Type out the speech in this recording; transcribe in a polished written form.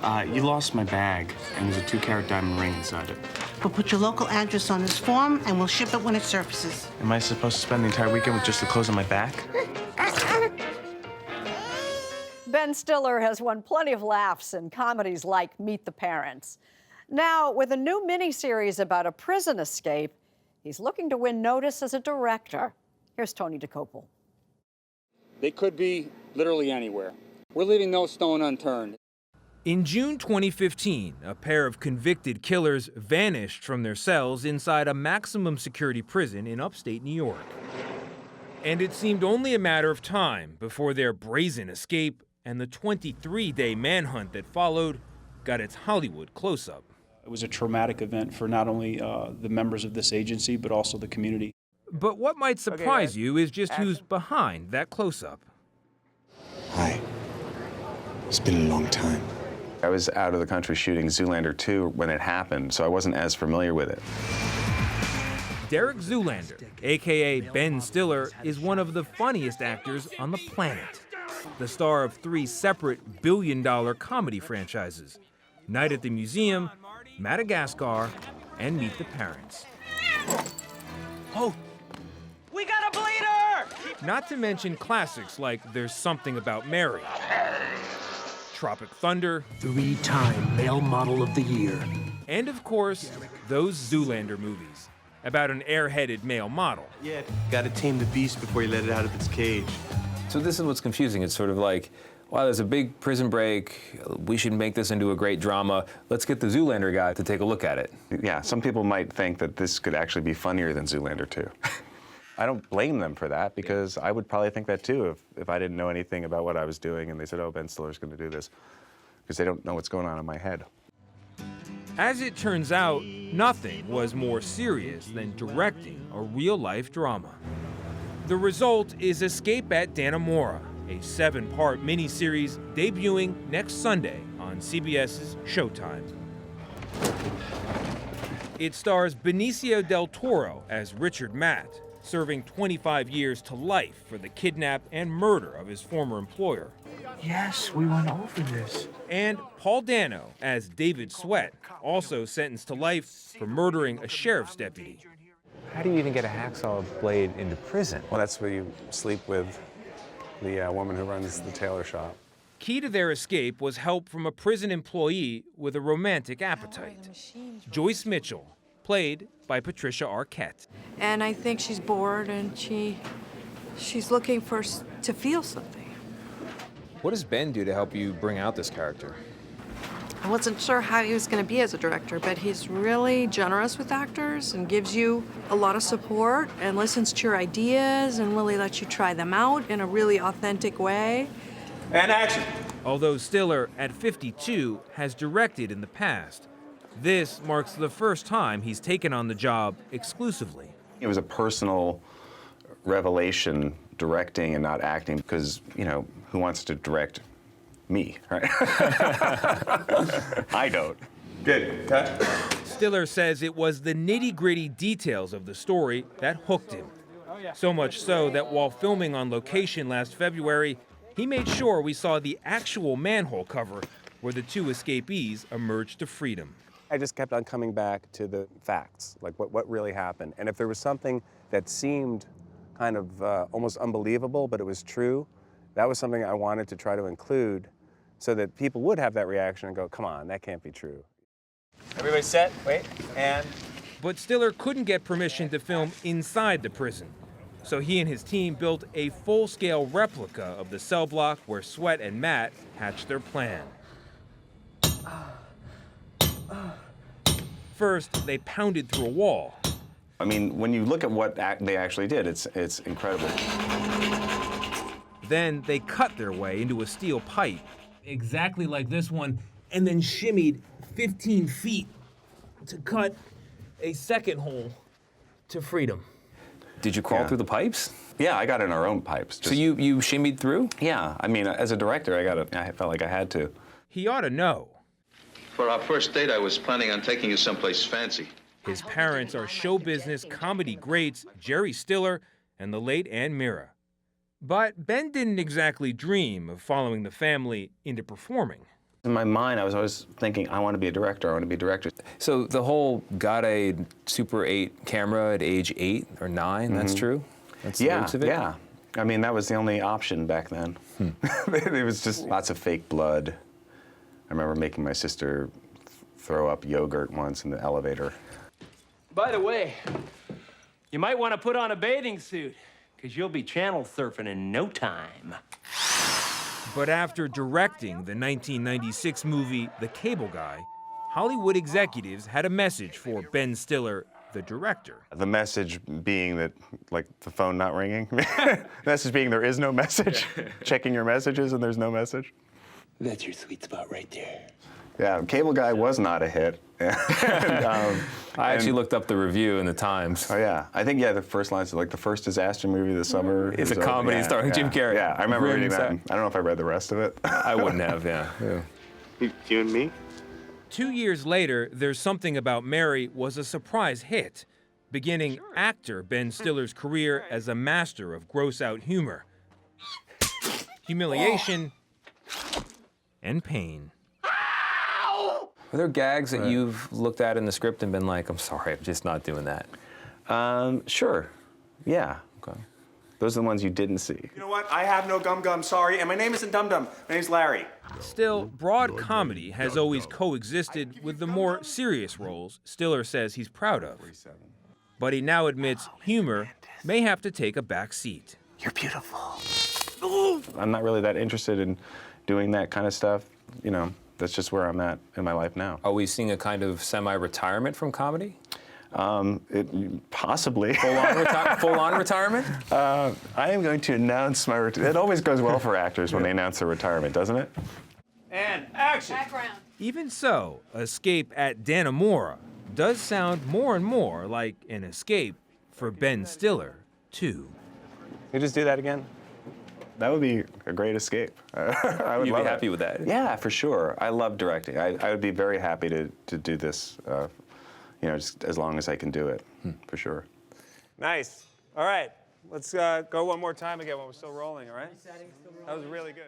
You lost my bag, and there's a 2-carat diamond ring inside it. We'll put your local address on this form, and we'll ship it when it surfaces. Am I supposed to spend the entire weekend with just the clothes on my back? Ben Stiller has won plenty of laughs in comedies like Meet the Parents. Now, with a new miniseries about a prison escape, he's looking to win notice as a director. Here's Tony Dokoupil. They could be literally anywhere. We're leaving no stone unturned. In June 2015, a pair of convicted killers vanished from their cells inside a maximum security prison in upstate New York. And it seemed only a matter of time before their brazen escape and the 23-day manhunt that followed got its Hollywood close-up. It was a traumatic event for not only the members of this agency, but also the community. But what might surprise you is just who's behind that close-up. Hi. It's been a long time. I was out of the country shooting Zoolander 2 when it happened, so I wasn't as familiar with it. Derek Zoolander, a.k.a. Ben Stiller, is one of the funniest actors on the planet. The star of 3 separate billion-dollar comedy franchises, Night at the Museum, Madagascar, and Meet the Parents. Oh, we got a bleeder! Not to mention classics like There's Something About Mary, Tropic Thunder, 3-time Male Model of the Year. And of course, those Zoolander movies about an airheaded male model. Yeah, gotta tame the beast before you let it out of its cage. So this is what's confusing. It's sort of like, wow, there's a big prison break. We should make this into a great drama. Let's get the Zoolander guy to take a look at it. Yeah, some people might think that this could actually be funnier than Zoolander 2. I don't blame them for that, because I would probably think that too if I didn't know anything about what I was doing and they said, oh, Ben Stiller's going to do this, because they don't know what's going on in my head. As it turns out, nothing was more serious than directing a real-life drama. The result is Escape at Dannemora, a 7-part miniseries debuting next Sunday on CBS's Showtime. It stars Benecio Del Toro as Richard Matt, serving 25 years to life for the kidnap and murder of his former employer. Yes, we went over this. And Paul Dano as David Sweat, also sentenced to life for murdering a sheriff's deputy. How do you even get a hacksaw blade into prison? Well, that's where you sleep with the woman who runs the tailor shop. Key to their escape was help from a prison employee with a romantic appetite. Joyce Mitchell, played by Patricia Arquette. And I think she's bored and she's looking to feel something. What does Ben do to help you bring out this character? I wasn't sure how he was going to be as a director, but he's really generous with actors and gives you a lot of support and listens to your ideas and really lets you try them out in a really authentic way. And action! Although Stiller, at 52, has directed in the past, this marks the first time he's taken on the job exclusively. It was a personal revelation, directing and not acting, because, you know, who wants to direct me, right? I don't. Good. Cut. Stiller says it was the nitty-gritty details of the story that hooked him. So much so that while filming on location last February, he made sure we saw the actual manhole cover where the 2 escapees emerged to freedom. I just kept on coming back to the facts, like what really happened. And if there was something that seemed kind of almost unbelievable, but it was true, that was something I wanted to try to include so that people would have that reaction and go, come on, that can't be true. Everybody set? Wait. And... But Stiller couldn't get permission to film inside the prison. So he and his team built a full-scale replica of the cell block where Sweat and Matt hatched their plan. First, they pounded through a wall. I mean, when you look at what they actually did, it's incredible. Then they cut their way into a steel pipe, exactly like this one, and then shimmied 15 feet to cut a second hole to freedom. Did you crawl through the pipes? Yeah, I got in our own pipes. So you shimmied through? Yeah, I mean, as a director, I felt like I had to. He ought to know. For our first date, I was planning on taking you someplace fancy. His parents are show business comedy greats Jerry Stiller and the late Ann Mira. But Ben didn't exactly dream of following the family into performing. In my mind, I was always thinking, I want to be a director, I want to be a director. So the whole got a Super 8 camera at age 8 or 9, that's true? That's the roots of it? Yeah. I mean, that was the only option back then. It was just lots of fake blood. I remember making my sister throw up yogurt once in the elevator. By the way, you might want to put on a bathing suit, because you'll be channel surfing in no time. But after directing the 1996 movie The Cable Guy, Hollywood executives had a message for Ben Stiller, the director. The message being that, like, the phone not ringing. The message being there is no message. Checking your messages and there's no message. That's your sweet spot right there. Yeah, Cable Guy was not a hit. I actually looked up the review in the Times. Oh, yeah. I think, the first line is like the first disaster movie of the summer. It's a comedy starring Jim Carrey. Yeah, I remember reading that. I don't know if I read the rest of it. I wouldn't have, yeah. You and me? 2 years later, There's Something About Mary was a surprise hit, beginning actor Ben Stiller's career as a master of gross-out humor, humiliation, and pain. Are there gags that you've looked at in the script and been like, I'm sorry, I'm just not doing that? Sure. Yeah. Okay. Those are the ones you didn't see. You know what? I have no gum-gum, sorry, and my name isn't Dum-Dum. My name's Larry. Still, broad comedy has always coexisted with the more serious roles Stiller says he's proud of. But he now admits humor may have to take a back seat. You're beautiful. I'm not really that interested in doing that kind of stuff. You know, that's just where I'm at in my life now. Are we seeing a kind of semi-retirement from comedy? Possibly. Full-on retirement? I am going to announce my retirement. It always goes well for actors when they announce their retirement, doesn't it? And action. Background. Even so, escape at Dannemora does sound more and more like an escape for Ben Stiller, too. You just do that again? That would be a great escape. I would You'd love be happy it. with that? Yeah, for sure. I love directing. I would be very happy to do this, you know, just as long as I can do it, for sure. Nice. All right. Let's go one more time again while we're still rolling, all right? That was really good.